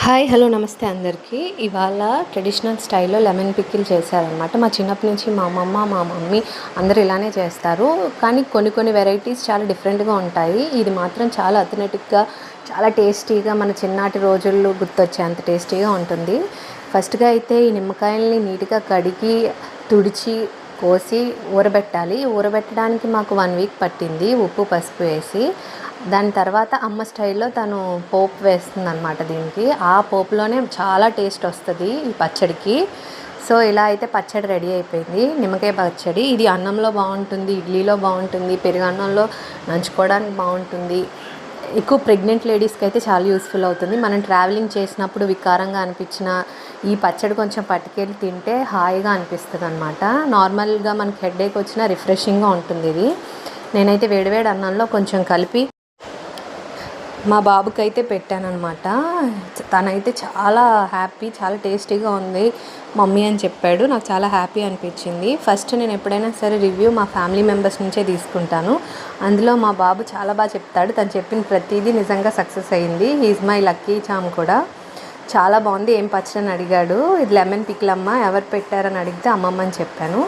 Hi hello నమస్తే అందరికీ. ఇవాళ ట్రెడిషనల్ స్టైల్లో లెమన్ పికిల్ చేశారనమాట. మా చిన్నప్పటి నుంచి మా అమ్మమ్మ మా మమ్మీ అందరూ ఇలానే చేస్తారు. కానీ కొన్ని వెరైటీస్ చాలా డిఫరెంట్గా ఉంటాయి. ఇది మాత్రం చాలా అథెంటిక్గా చాలా టేస్టీగా మన చిన్నటి రోజుల్లో గుర్తొచ్చేంత టేస్టీగా ఉంటుంది. ఫస్ట్గా అయితే ఈ నిమ్మకాయల్ని నీట్గా కడిగి తుడిచి కోసి ఊరబెట్టాలి. ఊరబెట్టడానికి మాకు 1 వీక్ పట్టింది ఉప్పు పసుపు వేసి. దాని తర్వాత అమ్మ స్టైల్లో తను పోపు వేస్తుందనమాట దీనికి. ఆ పోపులోనే చాలా టేస్ట్ వస్తుంది ఈ పచ్చడికి. సో ఇలా అయితే పచ్చడి రెడీ అయిపోయింది. నిమ్మకాయ పచ్చడి ఇది అన్నంలో బాగుంటుంది, ఇడ్లీలో బాగుంటుంది, పెరుగన్నంలో నంచుకోవడానికి బాగుంటుంది. ఎక్కువ ప్రెగ్నెంట్ లేడీస్కి అయితే చాలా యూస్ఫుల్ అవుతుంది. మనం ట్రావెలింగ్ చేసినప్పుడు వికారంగా అనిపించిన ఈ పచ్చడి కొంచెం పట్టుకెళ్ళి తింటే హాయిగా అనిపిస్తుంది అనమాట. నార్మల్గా మనకి హెడేక్ వచ్చినా రిఫ్రెషింగ్గా ఉంటుంది ఇది. నేనైతే వేడివేడి అన్నంలో కొంచెం కలిపి మా బాబుకైతే పెట్టానన్నమాట. తనైతే చాలా హ్యాపీ, చాలా టేస్టీగా ఉంది మమ్మీ అని చెప్పాడు. నాకు చాలా హ్యాపీ అనిపించింది. ఫస్ట్ నేను ఎప్పుడైనా సరే రివ్యూ మా ఫ్యామిలీ మెంబర్స్ నుంచే తీసుకుంటాను. అందులో మా బాబు చాలా బాగా చెప్తాడు. తను చెప్పిన ప్రతిదీ నిజంగా సక్సెస్ అయింది. హీఈస్ మై లక్కీ చామ్ కూడా. చాలా బాగుంది. ఏం పచ్చడి అని అడిగాడు. ఇది లెమన్ పికిల్ అమ్మ, ఎవరు పెట్టారని అడిగితే అమ్మమ్మ అని చెప్పాను.